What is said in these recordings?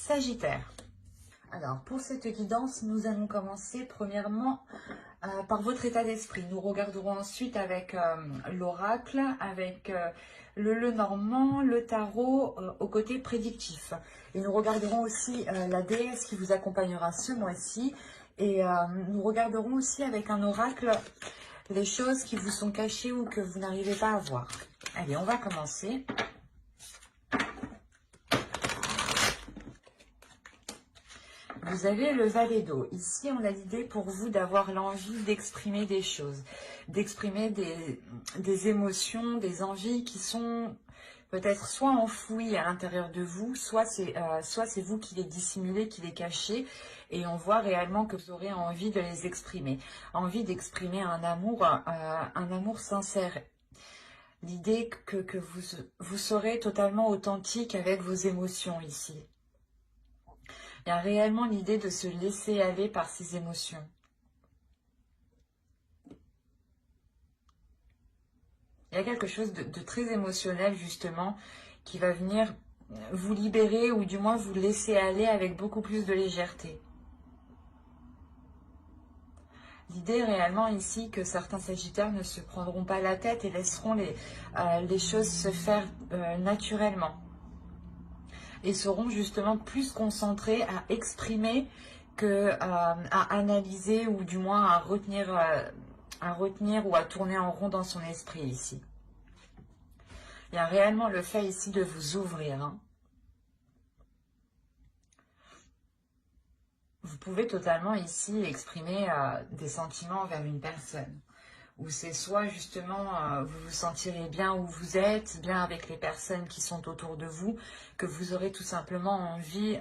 Sagittaire. Alors, pour cette guidance, nous allons commencer premièrement par votre état d'esprit. Nous regarderons ensuite avec l'oracle, avec le Lenormand, le tarot au côté prédictif. Et nous regarderons aussi la déesse qui vous accompagnera ce mois-ci. Et nous regarderons aussi avec un oracle les choses qui vous sont cachées ou que vous n'arrivez pas à voir. Allez, on va commencer. Vous avez le valet d'eau. Ici, on a l'idée pour vous d'avoir l'envie d'exprimer des choses, d'exprimer des émotions, des envies qui sont peut-être soit enfouies à l'intérieur de vous, soit c'est vous qui les dissimulez, qui les cachez, et on voit réellement que vous aurez envie de les exprimer. Envie d'exprimer un amour sincère. L'idée que vous serez totalement authentique avec vos émotions ici. Il y a réellement l'idée de se laisser aller par ses émotions. Il y a quelque chose de très émotionnel, justement, qui va venir vous libérer ou du moins vous laisser aller avec beaucoup plus de légèreté. L'idée réellement ici que certains sagittaires ne se prendront pas la tête et laisseront les choses se faire naturellement. Et seront justement plus concentrés à exprimer que à analyser ou du moins à retenir ou à tourner en rond dans son esprit ici. Il y a réellement le fait ici de vous ouvrir. Hein. Vous pouvez totalement ici exprimer des sentiments envers une personne. Où c'est soit justement vous vous sentirez bien où vous êtes, bien avec les personnes qui sont autour de vous, que vous aurez tout simplement envie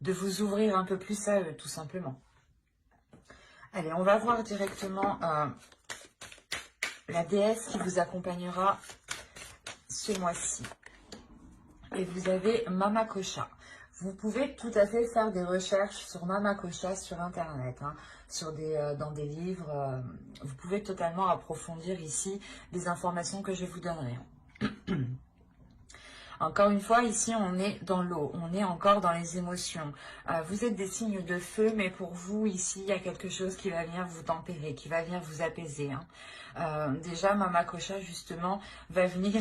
de vous ouvrir un peu plus à eux, tout simplement. Allez, on va voir directement la déesse qui vous accompagnera ce mois-ci. Et vous avez Mama Kosha. Vous pouvez tout à fait faire des recherches sur Mama Kosha sur Internet, hein, dans des livres. Vous pouvez totalement approfondir ici les informations que je vous donnerai. Encore une fois, ici, on est dans l'eau, on est encore dans les émotions. Vous êtes des signes de feu, mais pour vous, ici, il y a quelque chose qui va venir vous tempérer, qui va venir vous apaiser. Hein. Déjà, Mama Kosha, justement, va venir...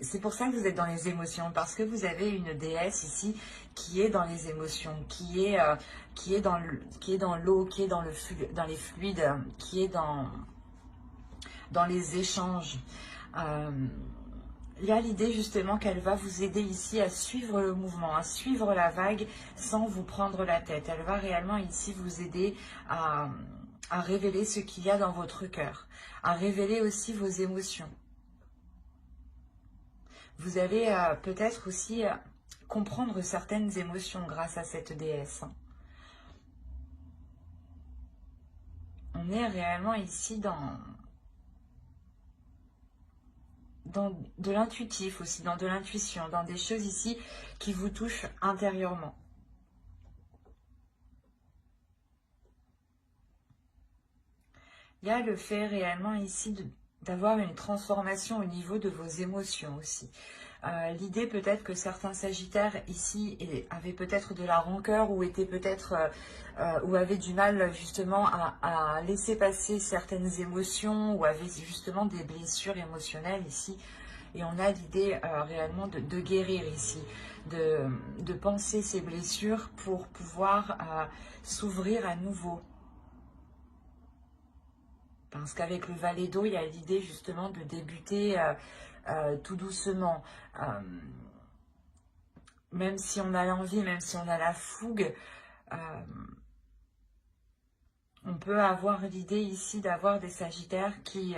c'est pour ça que vous êtes dans les émotions, parce que vous avez une déesse ici qui est dans les émotions, qui est dans l'eau, qui est dans les fluides, qui est dans les échanges. Il y a l'idée justement qu'elle va vous aider ici à suivre le mouvement, à suivre la vague sans vous prendre la tête. Elle va réellement ici vous aider à révéler ce qu'il y a dans votre cœur, à révéler aussi vos émotions. Vous allez peut-être aussi comprendre certaines émotions grâce à cette déesse. On est réellement ici dans de l'intuitif aussi, dans de l'intuition, dans des choses ici qui vous touchent intérieurement. Il y a le fait réellement ici d'avoir une transformation au niveau de vos émotions aussi. L'idée peut-être que certains sagittaires ici avaient peut-être de la rancœur ou étaient peut-être ou avaient du mal justement à laisser passer certaines émotions ou avaient justement des blessures émotionnelles ici. Et on a l'idée réellement de guérir ici, de penser ces blessures pour pouvoir s'ouvrir à nouveau. Parce qu'avec le valet d'eau, il y a l'idée justement de débuter tout doucement. Même si on a l'envie, même si on a la fougue, on peut avoir l'idée ici d'avoir des sagittaires qui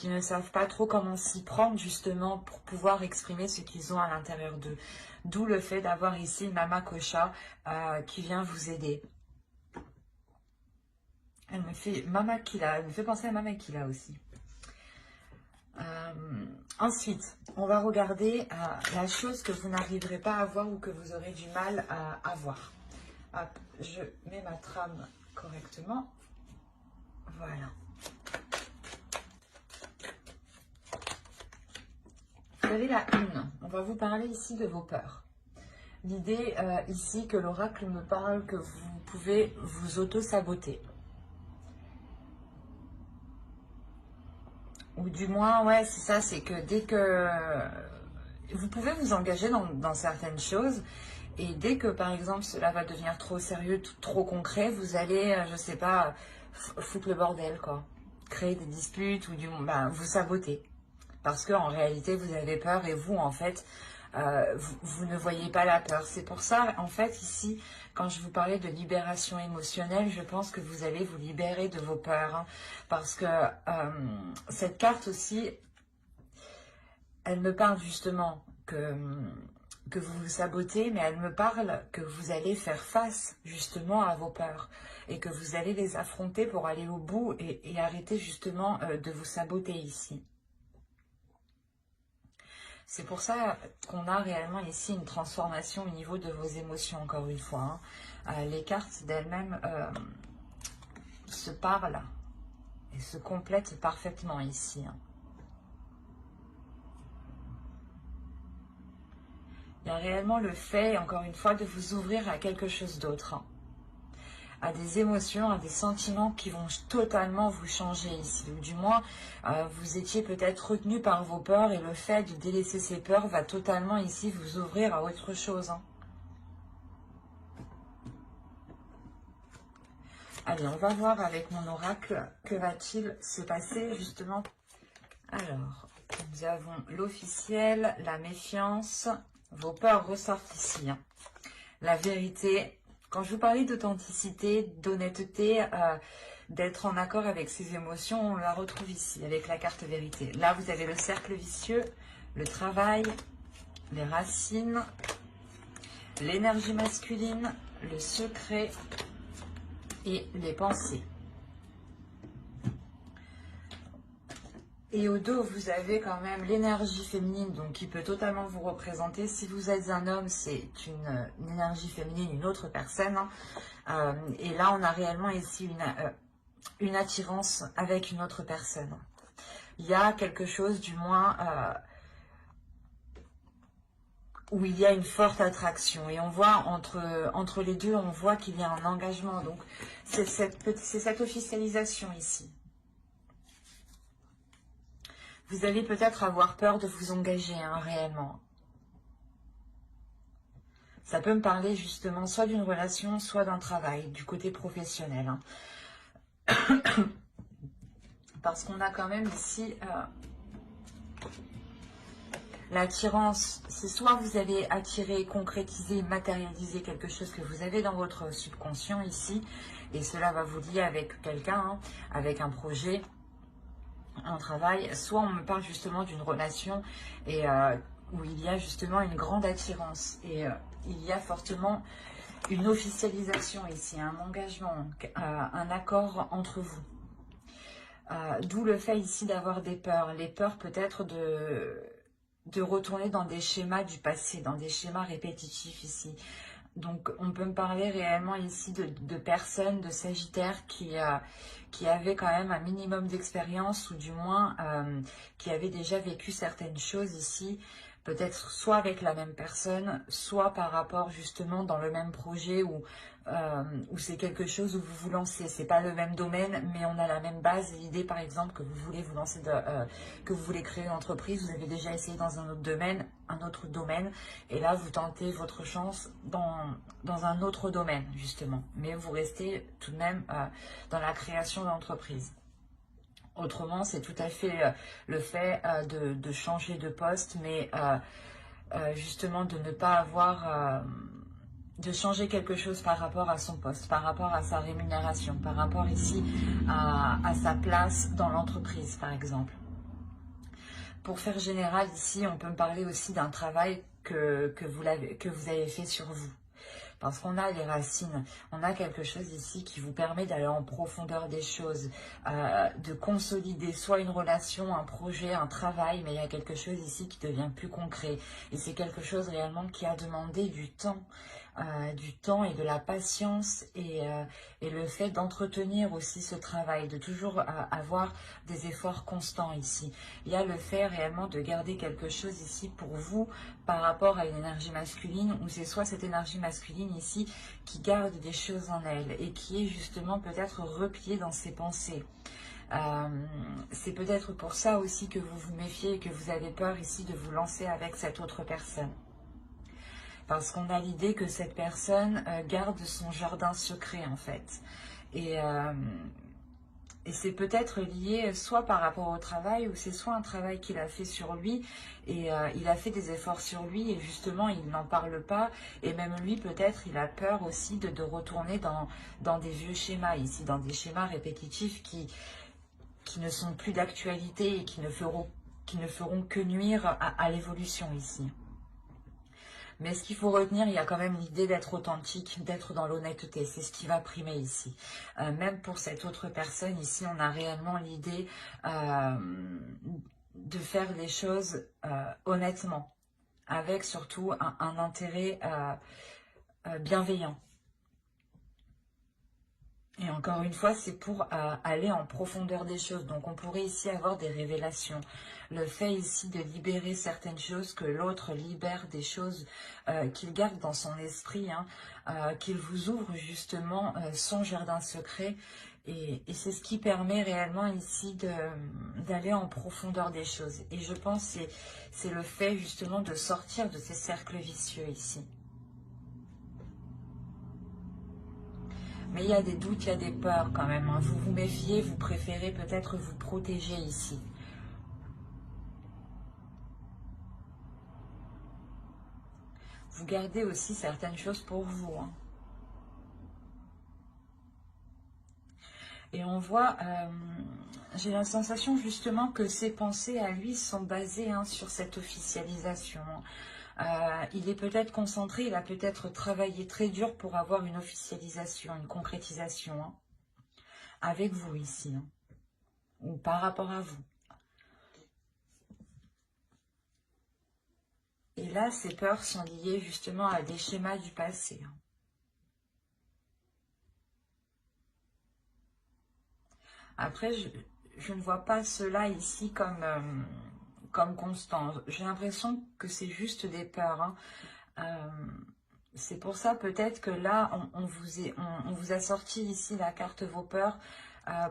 ne savent pas trop comment s'y prendre justement pour pouvoir exprimer ce qu'ils ont à l'intérieur d'eux. D'où le fait d'avoir ici Mama Kosha qui vient vous aider. Elle me fait penser à Mama Kila aussi. Ensuite, on va regarder la chose que vous n'arriverez pas à voir ou que vous aurez du mal à voir. Hop, je mets ma trame correctement. Voilà. avez la une. On va vous parler ici de vos peurs. L'idée ici que l'oracle me parle que vous pouvez vous auto-saboter. Ou du moins, ouais, c'est ça, c'est que dès que... Vous pouvez vous engager dans certaines choses, et dès que, par exemple, cela va devenir trop sérieux, trop concret, vous allez, je sais pas, foutre le bordel, quoi. Créer des disputes, ou du moins, vous saboter. Parce qu'en réalité, vous avez peur, et vous, en fait, vous ne voyez pas la peur. C'est pour ça, en fait, ici, quand je vous parlais de libération émotionnelle, je pense que vous allez vous libérer de vos peurs. Hein, parce que cette carte aussi, elle me parle justement que vous vous sabotez, mais elle me parle que vous allez faire face justement à vos peurs et que vous allez les affronter pour aller au bout et arrêter justement de vous saboter ici. C'est pour ça qu'on a réellement ici une transformation au niveau de vos émotions, encore une fois. Hein. Les cartes d'elles-mêmes se parlent et se complètent parfaitement ici. Hein. Il y a réellement le fait, encore une fois, de vous ouvrir à quelque chose d'autre. Hein. À des émotions, à des sentiments qui vont totalement vous changer ici. Ou du moins, vous étiez peut-être retenu par vos peurs et le fait de délaisser ces peurs va totalement ici vous ouvrir à autre chose. Hein. Allez, on va voir avec mon oracle, que va-t-il se passer justement. Alors, nous avons l'officiel, la méfiance, vos peurs ressortent ici. Hein. La vérité. Quand je vous parlais d'authenticité, d'honnêteté, d'être en accord avec ses émotions, on la retrouve ici, avec la carte vérité. Là, vous avez le cercle vicieux, le travail, les racines, l'énergie masculine, le secret et les pensées. Et au dos, vous avez quand même l'énergie féminine, donc qui peut totalement vous représenter. Si vous êtes un homme, c'est une énergie féminine, une autre personne. Hein. Et là, on a réellement ici une attirance avec une autre personne. Il y a quelque chose, du moins, où il y a une forte attraction. Et on voit, entre les deux, on voit qu'il y a un engagement. Donc, c'est cette officialisation ici. Vous allez peut-être avoir peur de vous engager, hein, réellement. Ça peut me parler justement soit d'une relation, soit d'un travail, du côté professionnel. Hein. Parce qu'on a quand même ici l'attirance. C'est soit vous allez attirer, concrétiser, matérialiser quelque chose que vous avez dans votre subconscient ici. Et cela va vous lier avec quelqu'un, hein, avec un projet, un travail, soit on me parle justement d'une relation et où il y a justement une grande attirance et il y a fortement une officialisation ici, un engagement, un accord entre vous. D'où le fait ici d'avoir des peurs, les peurs peut-être de retourner dans des schémas du passé, dans des schémas répétitifs ici. Donc, on peut me parler réellement ici de personnes, de Sagittaires qui avaient quand même un minimum d'expérience ou du moins qui avaient déjà vécu certaines choses ici, peut-être soit avec la même personne, soit par rapport justement dans le même projet où c'est quelque chose où vous vous lancez. C'est pas le même domaine, mais on a la même base. L'idée, par exemple, que vous voulez vous lancer, que vous voulez créer une entreprise, vous avez déjà essayé dans un autre domaine, et là, vous tentez votre chance dans un autre domaine, justement. Mais vous restez tout de même dans la création d'entreprise. Autrement, c'est tout à fait le fait de changer de poste, mais justement de ne pas avoir... de changer quelque chose par rapport à son poste, par rapport à sa rémunération, par rapport ici à sa place dans l'entreprise, par exemple. Pour faire général, ici, on peut me parler aussi d'un travail que vous avez fait sur vous. Parce qu'on a les racines, on a quelque chose ici qui vous permet d'aller en profondeur des choses, de consolider soit une relation, un projet, un travail, mais il y a quelque chose ici qui devient plus concret. Et c'est quelque chose réellement qui a demandé du temps et de la patience et le fait d'entretenir aussi ce travail, de toujours avoir des efforts constants ici. Il y a le fait réellement de garder quelque chose ici pour vous par rapport à une énergie masculine, ou c'est soit cette énergie masculine ici qui garde des choses en elle et qui est justement peut-être repliée dans ses pensées. C'est peut-être pour ça aussi que vous vous méfiez et que vous avez peur ici de vous lancer avec cette autre personne. Parce qu'on a l'idée que cette personne garde son jardin secret en fait. Et c'est peut-être lié soit par rapport au travail, ou c'est soit un travail qu'il a fait sur lui, et il a fait des efforts sur lui, et justement il n'en parle pas, et même lui peut-être il a peur aussi de retourner dans des vieux schémas ici, dans des schémas répétitifs qui ne sont plus d'actualité et qui ne feront que nuire à l'évolution ici. Mais ce qu'il faut retenir, il y a quand même l'idée d'être authentique, d'être dans l'honnêteté. C'est ce qui va primer ici. Même pour cette autre personne, ici, on a réellement l'idée de faire les choses honnêtement, avec surtout un intérêt bienveillant. Et encore une fois, c'est pour aller en profondeur des choses. Donc, on pourrait ici avoir des révélations. Le fait ici de libérer certaines choses, que l'autre libère des choses qu'il garde dans son esprit, hein, qu'il vous ouvre justement son jardin secret. Et c'est ce qui permet réellement ici d'aller en profondeur des choses. Et je pense que c'est le fait justement de sortir de ces cercles vicieux ici. Mais il y a des doutes, il y a des peurs quand même. Hein. Vous vous méfiez, vous préférez peut-être vous protéger ici. Vous gardez aussi certaines choses pour vous. Hein. Et on voit, j'ai la sensation justement que ses pensées à lui sont basées sur cette officialisation. Il est peut-être concentré, il a peut-être travaillé très dur pour avoir une officialisation, une concrétisation, hein, avec vous ici, hein, ou par rapport à vous. Et là, ces peurs sont liées justement à des schémas du passé. Hein. Après, je ne vois pas cela ici comme constant. J'ai l'impression que c'est juste des peurs. Hein. C'est pour ça peut-être que là, on vous a sorti ici la carte vos peurs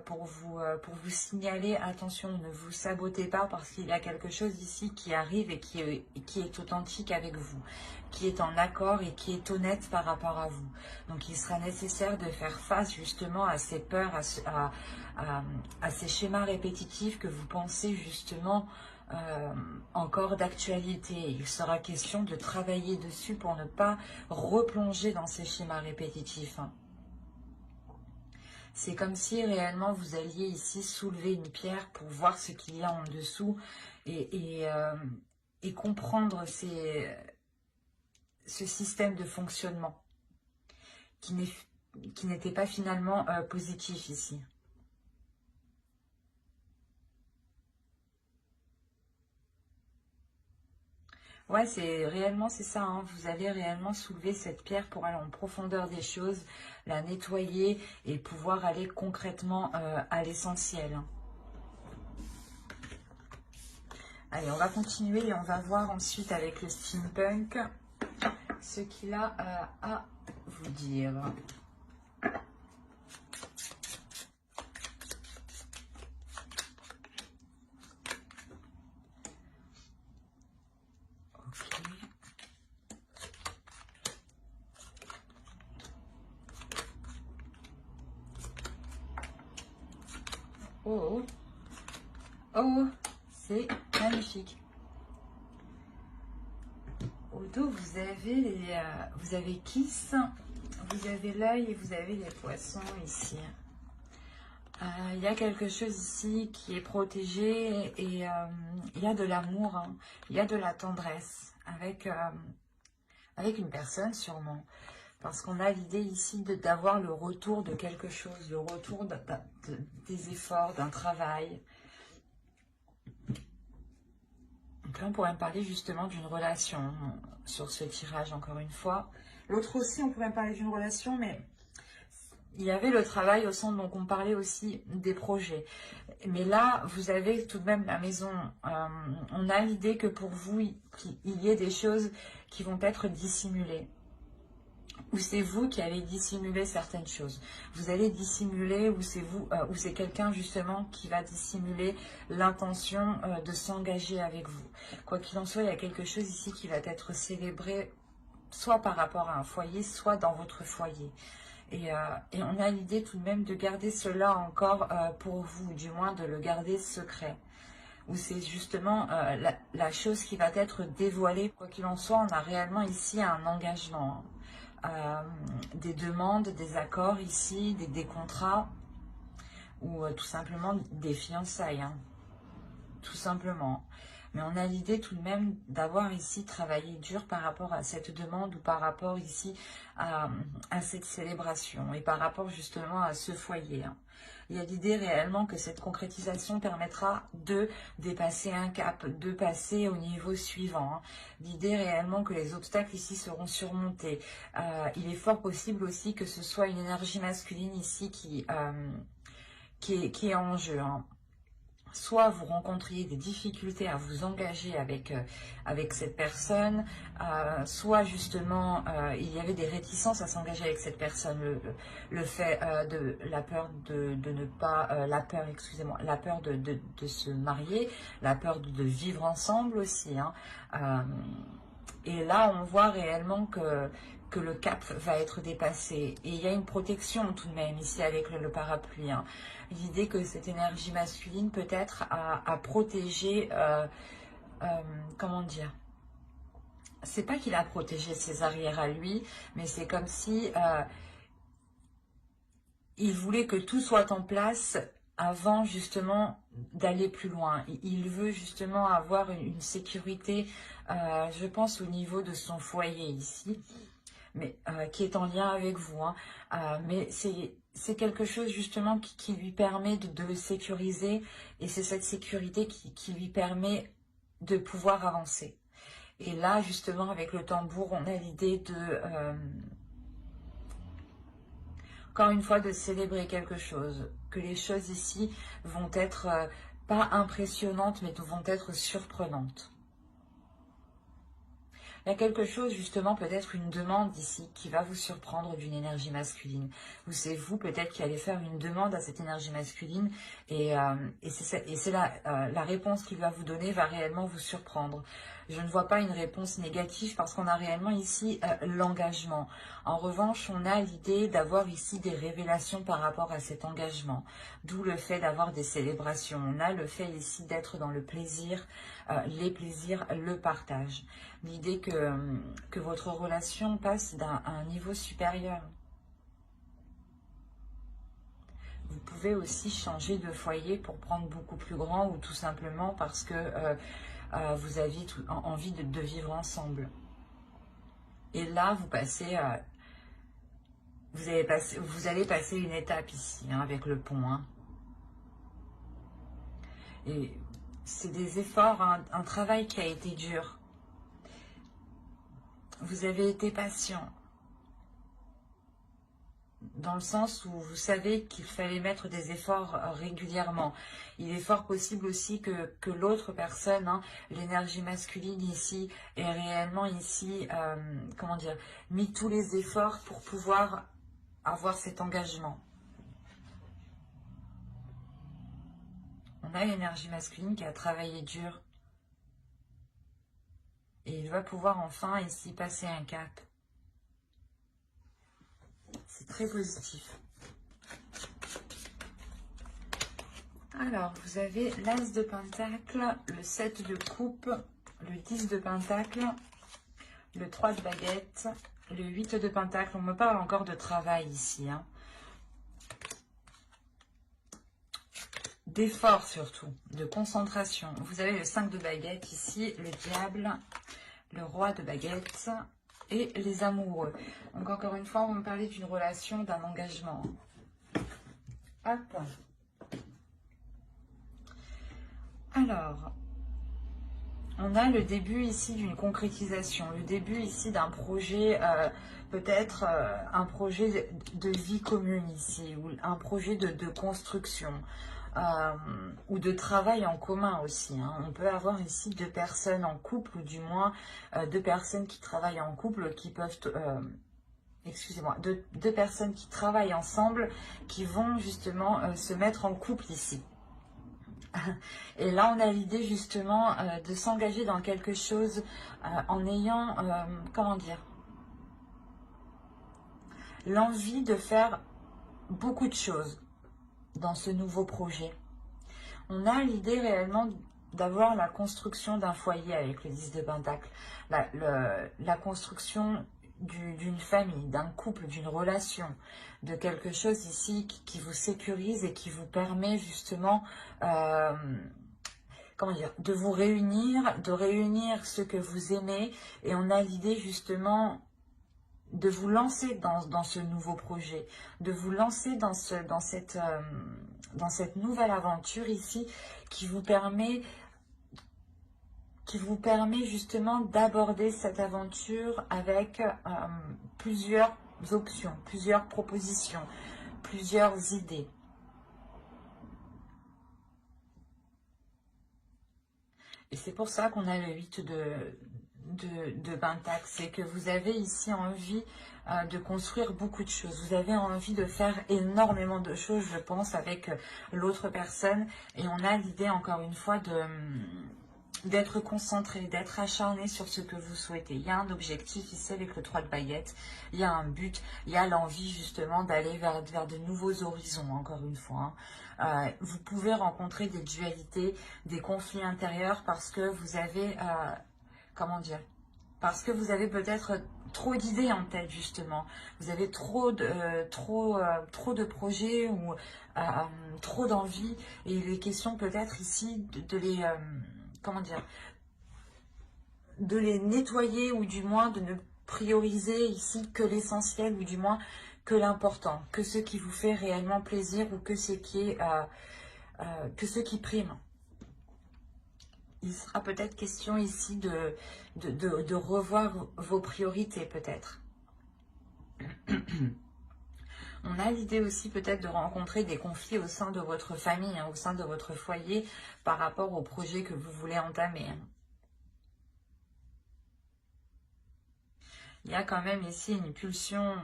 pour vous signaler, attention, ne vous sabotez pas parce qu'il y a quelque chose ici qui arrive et qui est authentique avec vous, qui est en accord et qui est honnête par rapport à vous. Donc il sera nécessaire de faire face justement à ces peurs, à ces schémas répétitifs que vous pensez justement encore d'actualité. Il sera question de travailler dessus pour ne pas replonger dans ces schémas répétitifs. Hein. C'est comme si réellement vous alliez ici soulever une pierre pour voir ce qu'il y a en dessous et comprendre ce système de fonctionnement qui n'était pas finalement positif ici. Ouais, c'est ça, hein. Vous allez réellement soulever cette pierre pour aller en profondeur des choses, la nettoyer et pouvoir aller concrètement à l'essentiel. Hein. Allez, on va continuer et on va voir ensuite avec le steampunk ce qu'il a à vous dire. Oh, oh, c'est magnifique. Au dos, vous avez Kiss, vous avez l'œil et vous avez les poissons ici. Il y a quelque chose ici qui est protégé et il y a de l'amour, hein. Il y a de la tendresse avec une personne sûrement. Parce qu'on a l'idée ici d'avoir le retour de quelque chose, le retour des efforts, d'un travail. Donc là, on pourrait me parler justement d'une relation sur ce tirage, encore une fois. L'autre aussi, on pourrait me parler d'une relation, mais il y avait le travail au centre, donc on parlait aussi des projets. Mais là, vous avez tout de même la maison. On a l'idée que pour vous, il y ait des choses qui vont être dissimulées. Ou c'est vous qui allez dissimuler certaines choses. Vous allez dissimuler, ou c'est vous, ou c'est quelqu'un justement qui va dissimuler l'intention de s'engager avec vous. Quoi qu'il en soit, il y a quelque chose ici qui va être célébré, soit par rapport à un foyer, soit dans votre foyer. Et on a l'idée tout de même de garder cela encore pour vous, du moins de le garder secret. Ou c'est justement la chose qui va être dévoilée. Quoi qu'il en soit, on a réellement ici un engagement. Des demandes, des accords ici, des contrats, ou tout simplement des fiançailles. Tout simplement. Mais on a l'idée tout de même d'avoir ici travaillé dur par rapport à cette demande ou par rapport ici à cette célébration et par rapport justement à ce foyer. Il y a l'idée réellement que cette concrétisation permettra de dépasser un cap, de passer au niveau suivant. L'idée réellement que les obstacles ici seront surmontés. Il est fort possible aussi que ce soit une énergie masculine ici qui est en jeu. Soit vous rencontriez des difficultés à vous engager avec cette personne, soit justement il y avait des réticences à s'engager avec cette personne, le fait de la peur de ne pas, la peur de se marier, la peur de vivre ensemble aussi. Et là on voit réellement que le cap va être dépassé. Et il y a une protection tout de même ici avec le parapluie. L'idée que cette énergie masculine peut-être à protéger, comment dire, c'est pas qu'il a protégé ses arrières à lui, mais c'est comme si il voulait que tout soit en place avant justement d'aller plus loin. Il veut justement avoir une sécurité, je pense au niveau de son foyer ici, mais qui est en lien avec vous. Mais c'est quelque chose justement qui lui permet de le sécuriser, et c'est cette sécurité qui lui permet de pouvoir avancer. Et là, justement, avec le tambour, on a l'idée de, encore une fois, de célébrer quelque chose, que les choses ici vont être pas impressionnantes, mais vont être surprenantes. Il y a quelque chose, justement, peut-être une demande ici qui va vous surprendre d'une énergie masculine. Ou c'est vous, peut-être, qui allez faire une demande à cette énergie masculine et c'est la réponse qu'il va vous donner va réellement vous surprendre. Je ne vois pas une réponse négative parce qu'on a réellement ici l'engagement. En revanche, on a l'idée d'avoir ici des révélations par rapport à cet engagement. D'où le fait d'avoir des célébrations. On a le fait ici d'être dans le plaisir, les plaisirs, le partage. L'idée que votre relation passe à un niveau supérieur. Vous pouvez aussi changer de foyer pour prendre beaucoup plus grand, ou tout simplement parce que vous aviez envie de vivre ensemble. Et là, vous allez passer une étape ici, avec le pont. Et c'est des efforts, un travail qui a été dur. Vous avez été patient. Dans le sens où vous savez qu'il fallait mettre des efforts régulièrement. Il est fort possible aussi que l'autre personne, l'énergie masculine ici, ait réellement ici, comment dire, mis tous les efforts pour pouvoir avoir cet engagement. On a l'énergie masculine qui a travaillé dur. Et il va pouvoir enfin ici passer un cap. C'est très positif. Alors, vous avez l'As de Pentacle, le 7 de Coupe, le 10 de Pentacle, le 3 de Baguette, le 8 de Pentacle. On me parle encore de travail ici. D'effort surtout, de concentration. Vous avez le 5 de Baguette ici, le Diable, le Roi de Baguette et les amoureux. Donc encore une fois, on me parlait d'une relation, d'un engagement. Hop. Alors, on a le début ici d'une concrétisation, le début ici d'un projet, peut-être un projet de vie commune ici, ou un projet de construction, ou de travail en commun aussi. Hein. On peut avoir ici deux personnes en couple, ou du moins deux personnes qui travaillent en couple, qui peuvent... excusez-moi, deux personnes qui travaillent ensemble, qui vont justement se mettre en couple ici. Et là, on a l'idée justement de s'engager dans quelque chose en ayant, comment dire, l'envie de faire beaucoup de choses dans ce nouveau projet. On a l'idée réellement d'avoir la construction d'un foyer avec le 10 de Pentacle, la construction d'une famille, d'un couple, d'une relation, de quelque chose ici qui vous sécurise et qui vous permet justement, comment dire, de vous réunir, de réunir ceux que vous aimez. Et on a l'idée justement de vous lancer dans ce nouveau projet, de vous lancer dans cette nouvelle aventure ici qui vous permet justement d'aborder cette aventure avec plusieurs options, plusieurs propositions, plusieurs idées. Et c'est pour ça qu'on a le 8 de Pentacle, c'est que vous avez ici envie de construire beaucoup de choses. Vous avez envie de faire énormément de choses, je pense, avec l'autre personne. Et on a l'idée, encore une fois, d'être concentré, d'être acharné sur ce que vous souhaitez. Il y a un objectif ici avec le 3 de baguettes, il y a un but, il y a l'envie justement d'aller vers de nouveaux horizons, encore une fois. Hein. Vous pouvez rencontrer des dualités, des conflits intérieurs parce que vous avez, comment dire, parce que vous avez peut-être trop d'idées en tête justement. Vous avez trop de projets ou trop d'envie et il est question peut-être ici de les... comment dire, de les nettoyer ou du moins de ne prioriser ici que l'essentiel ou du moins que l'important, que ce qui vous fait réellement plaisir ou que ce qui prime. Il sera peut-être question ici de revoir vos priorités peut-être. On a l'idée aussi peut-être de rencontrer des conflits au sein de votre famille, hein, au sein de votre foyer par rapport au projet que vous voulez entamer. Hein. Il y a quand même ici une pulsion,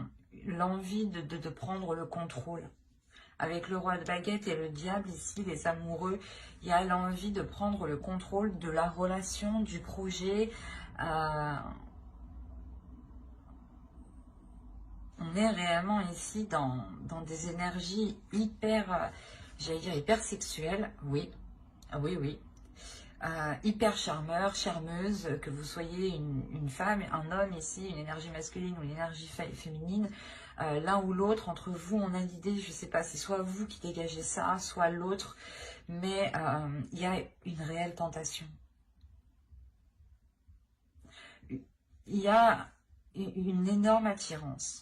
l'envie de prendre le contrôle. Avec le roi de baguette et le diable ici, les amoureux, il y a l'envie de prendre le contrôle de la relation, du projet. On est réellement ici dans des énergies hyper, j'allais dire hyper sexuelles, oui, oui, oui. Hyper charmeur, charmeuse, que vous soyez une femme, un homme ici, une énergie masculine ou une énergie féminine, l'un ou l'autre, entre vous, on a l'idée, je ne sais pas, c'est soit vous qui dégagez ça, soit l'autre, mais il y a une réelle tentation. Il y a une énorme attirance.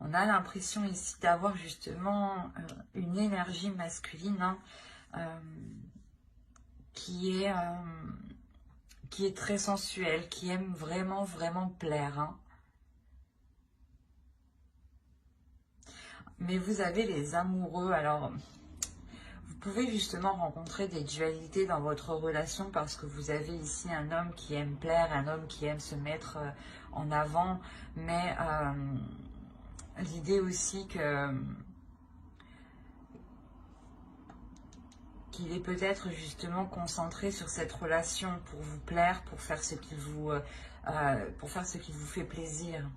On a l'impression ici d'avoir justement une énergie masculine, hein, qui est très sensuelle, qui aime vraiment, vraiment plaire. Hein. Mais vous avez les amoureux, alors vous pouvez justement rencontrer des dualités dans votre relation parce que vous avez ici un homme qui aime plaire, un homme qui aime se mettre en avant, mais l'idée aussi qu'il est peut-être justement concentré sur cette relation pour vous plaire, pour faire ce qui vous fait plaisir.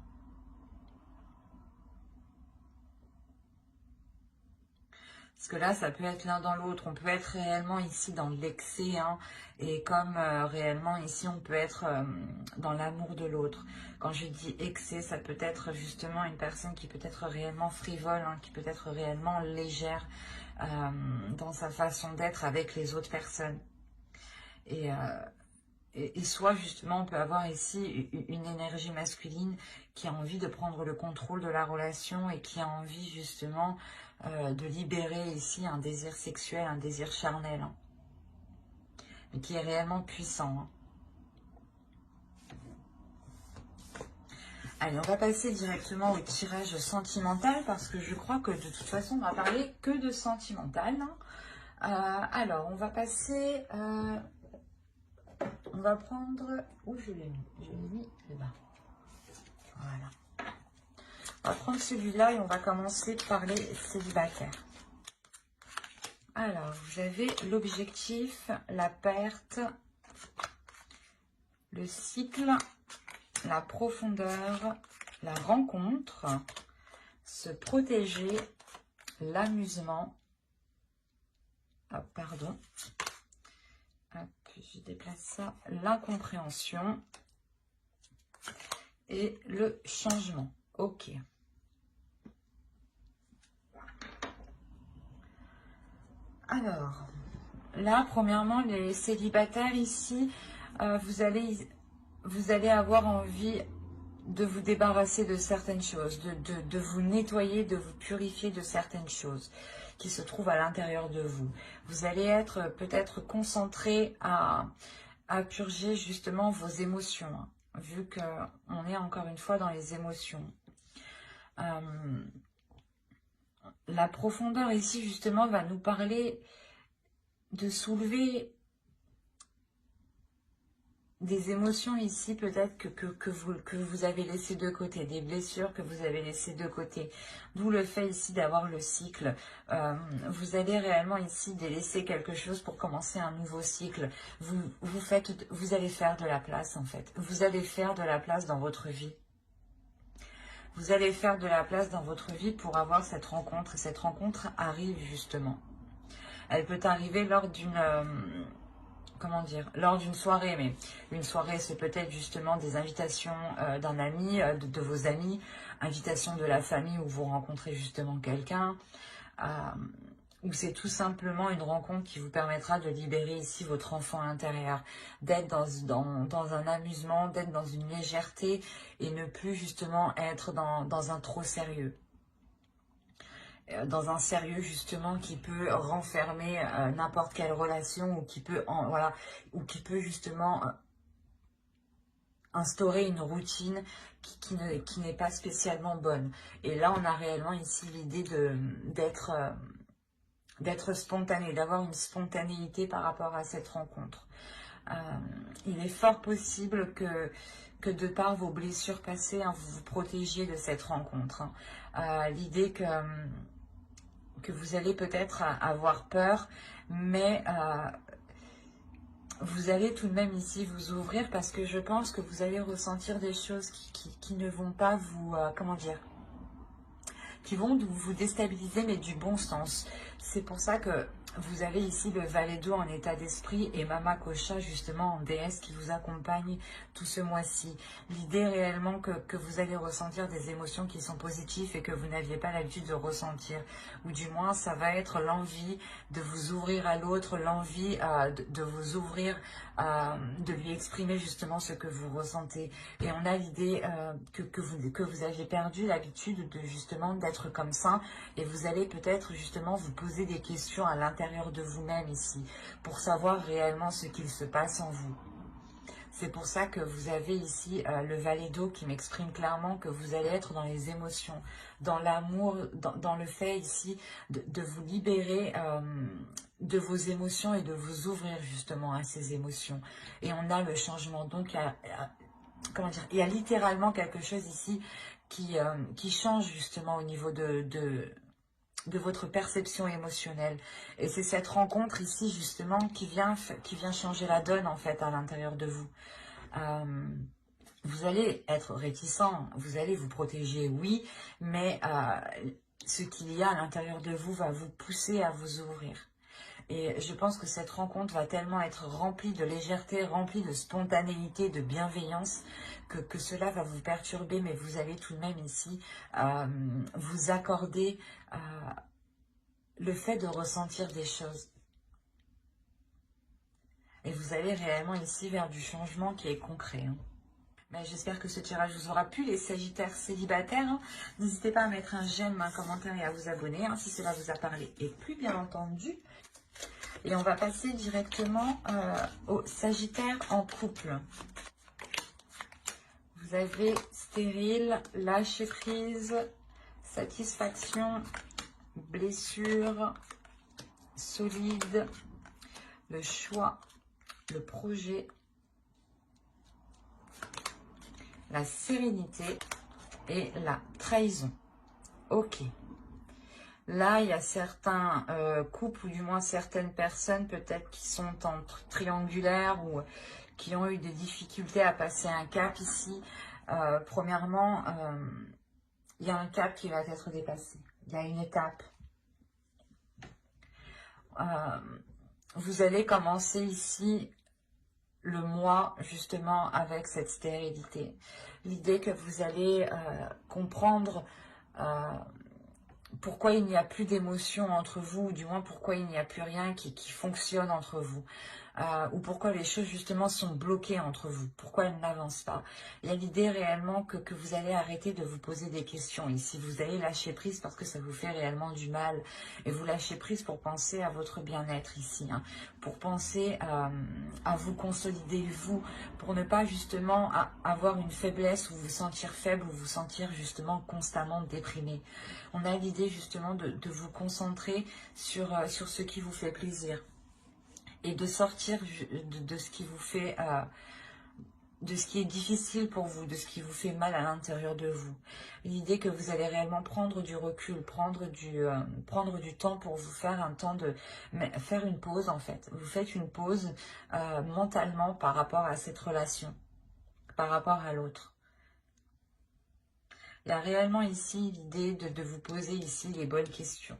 Parce que là, ça peut être l'un dans l'autre. On peut être réellement ici dans l'excès, hein, et comme réellement ici, on peut être dans l'amour de l'autre. Quand je dis excès, ça peut être justement une personne qui peut être réellement frivole, hein, qui peut être réellement légère dans sa façon d'être avec les autres personnes. Et et soit justement on peut avoir ici une énergie masculine qui a envie de prendre le contrôle de la relation et qui a envie justement de libérer ici un désir sexuel, un désir charnel, hein, mais qui est réellement puissant. Hein. Allez, on va passer directement au tirage sentimental parce que je crois que de toute façon on va parler que de sentimental. Hein. Alors, on va passer... on va prendre... Où je l'ai mis? Je l'ai mis là-bas. Voilà. On va prendre celui-là et on va commencer par les célibataires. Alors, vous avez l'objectif, la perte, le cycle, la profondeur, la rencontre, se protéger, l'amusement. Ah, pardon. Hop, je déplace ça. L'incompréhension et le changement. Ok. Alors, là, premièrement, les célibataires ici, vous allez avoir envie de vous débarrasser de certaines choses, de vous nettoyer, de vous purifier de certaines choses qui se trouvent à l'intérieur de vous. Vous allez être peut-être concentré à purger justement vos émotions, hein, vu qu'on est encore une fois dans les émotions. La profondeur ici justement va nous parler de soulever des émotions ici peut-être que vous avez laissé de côté, des blessures que vous avez laissées de côté. D'où le fait ici d'avoir le cycle. Vous allez réellement ici délaisser quelque chose pour commencer un nouveau cycle. Vous allez faire de la place en fait. Vous allez faire de la place dans votre vie. Vous allez faire de la place dans votre vie pour avoir cette rencontre. Et cette rencontre arrive justement. Elle peut arriver lors d'une... comment dire, lors d'une soirée, mais une soirée c'est peut-être justement des invitations d'un ami, de vos amis, invitations de la famille où vous rencontrez justement quelqu'un, ou c'est tout simplement une rencontre qui vous permettra de libérer ici votre enfant intérieur, d'être dans un amusement, d'être dans une légèreté et ne plus justement être dans un trop sérieux. Dans un sérieux justement qui peut renfermer n'importe quelle relation ou qui peut ou qui peut justement instaurer une routine qui n'est pas spécialement bonne. Et là on a réellement ici l'idée d'être spontané, d'avoir une spontanéité par rapport à cette rencontre. Il est fort possible que de par vos blessures passées, hein, vous vous protégiez de cette rencontre. Hein. L'idée que vous allez peut-être avoir peur, mais vous allez tout de même ici vous ouvrir parce que je pense que vous allez ressentir des choses qui ne vont pas vous, comment dire, qui vont vous déstabiliser, mais du bon sens. C'est pour ça que vous avez ici le valet d'eau en état d'esprit et Mama Kocha justement en déesse qui vous accompagne tout ce mois-ci. L'idée réellement que vous allez ressentir des émotions qui sont positives et que vous n'aviez pas l'habitude de ressentir. Ou du moins ça va être l'envie de vous ouvrir à l'autre, l'envie de vous ouvrir, de lui exprimer justement ce que vous ressentez. Et on a l'idée que vous aviez perdu l'habitude de justement d'être comme ça et vous allez peut-être justement vous poser des questions à l'intérieur de vous-même ici pour savoir réellement ce qu'il se passe en vous. C'est pour ça que vous avez ici le valet d'eau qui m'exprime clairement que vous allez être dans les émotions, dans l'amour, dans le fait ici de vous libérer de vos émotions et de vous ouvrir justement à ces émotions. Et on a le changement. Donc, comment dire, il y a littéralement quelque chose ici qui change justement au niveau de votre perception émotionnelle. Et c'est cette rencontre ici justement qui vient changer la donne en fait à l'intérieur de vous. Vous allez être réticent, vous allez vous protéger, oui, mais ce qu'il y a à l'intérieur de vous va vous pousser à vous ouvrir. Et je pense que cette rencontre va tellement être remplie de légèreté, remplie de spontanéité, de bienveillance, que cela va vous perturber, mais vous allez tout de même ici vous accorder le fait de ressentir des choses. Et vous allez réellement ici vers du changement qui est concret. Hein. J'espère que ce tirage vous aura plu, les Sagittaires célibataires. Hein. N'hésitez pas à mettre un j'aime, un commentaire et à vous abonner hein, si cela vous a parlé et plu, bien entendu. Et on va passer directement aux Sagittaires en couple. Vous avez stérile, lâcher prise, satisfaction, blessure, solide, le choix, le projet, la sérénité et la trahison. Ok. Là, il y a certains couples, ou du moins certaines personnes peut-être qui sont en triangulaire ou qui ont eu des difficultés à passer un cap ici. Premièrement, il y a un cap qui va être dépassé. Il y a une étape. Vous allez commencer ici le mois justement avec cette stérilité. L'idée que vous allez comprendre pourquoi il n'y a plus d'émotion entre vous, ou du moins pourquoi il n'y a plus rien qui fonctionne entre vous. Ou pourquoi les choses justement sont bloquées entre vous, pourquoi elles n'avancent pas. Il y a l'idée réellement que vous allez arrêter de vous poser des questions ici, vous allez lâcher prise parce que ça vous fait réellement du mal, et vous lâchez prise pour penser à votre bien-être ici, hein, pour penser à vous consolider vous, pour ne pas justement avoir une faiblesse ou vous sentir faible ou vous sentir justement constamment déprimé. On a l'idée justement de vous concentrer sur ce qui vous fait plaisir. Et de sortir de ce qui vous fait, de ce qui est difficile pour vous, de ce qui vous fait mal à l'intérieur de vous. L'idée que vous allez réellement prendre du recul, prendre du temps pour vous faire un temps de faire une pause en fait. Vous faites une pause mentalement par rapport à cette relation, par rapport à l'autre. Il y a réellement ici l'idée de vous poser ici les bonnes questions.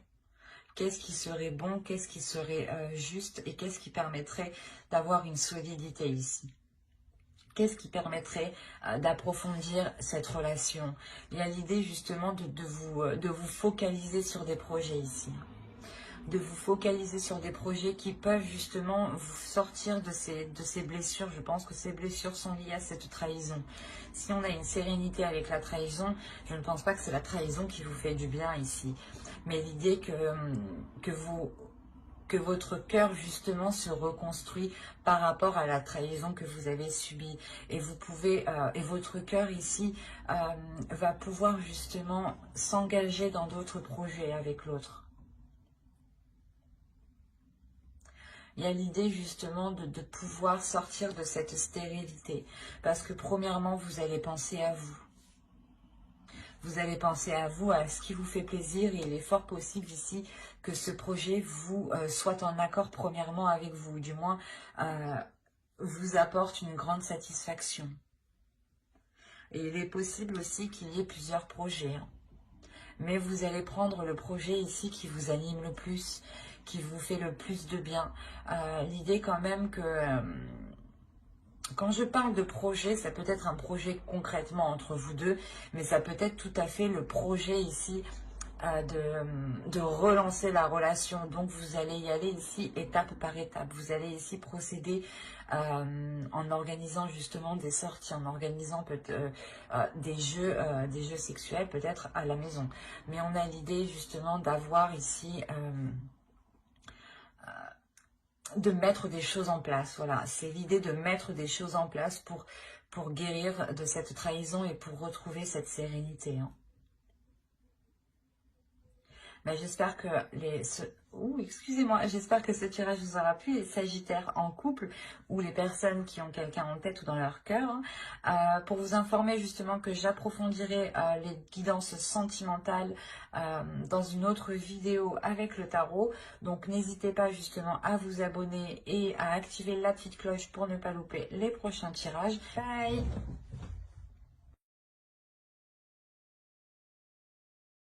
Qu'est-ce qui serait bon, qu'est-ce qui serait juste et qu'est-ce qui permettrait d'avoir une solidité ici? Qu'est-ce qui permettrait d'approfondir cette relation? Il y a l'idée justement de vous focaliser sur des projets ici. De vous focaliser sur des projets qui peuvent justement vous sortir de ces blessures. Je pense que ces blessures sont liées à cette trahison. Si on a une sérénité avec la trahison, je ne pense pas que c'est la trahison qui vous fait du bien ici. Mais l'idée que votre cœur justement se reconstruit par rapport à la trahison que vous avez subie. Et vous pouvez, et votre cœur ici va pouvoir justement s'engager dans d'autres projets avec l'autre. Il y a l'idée justement de pouvoir sortir de cette stérilité. Parce que premièrement, vous allez penser à vous. Vous allez penser à vous, à ce qui vous fait plaisir. Et il est fort possible ici que ce projet soit en accord premièrement avec vous. Du moins, vous apporte une grande satisfaction. Et il est possible aussi qu'il y ait plusieurs projets. Hein. Mais vous allez prendre le projet ici qui vous anime le plus, qui vous fait le plus de bien. L'idée quand même que quand je parle de projet, ça peut être un projet concrètement entre vous deux, mais ça peut être tout à fait le projet ici de relancer la relation. Donc vous allez y aller ici étape par étape. Vous allez ici procéder en organisant justement des sorties, en organisant des jeux sexuels peut-être à la maison. Mais on a l'idée justement d'avoir ici de mettre des choses en place. Voilà, c'est l'idée de mettre des choses en place pour guérir de cette trahison et pour retrouver cette sérénité. Hein. J'espère que j'espère que ce tirage vous aura plu, les Sagittaires en couple ou les personnes qui ont quelqu'un en tête ou dans leur cœur. Pour vous informer justement que j'approfondirai les guidances sentimentales dans une autre vidéo avec le tarot. Donc n'hésitez pas justement à vous abonner et à activer la petite cloche pour ne pas louper les prochains tirages. Bye!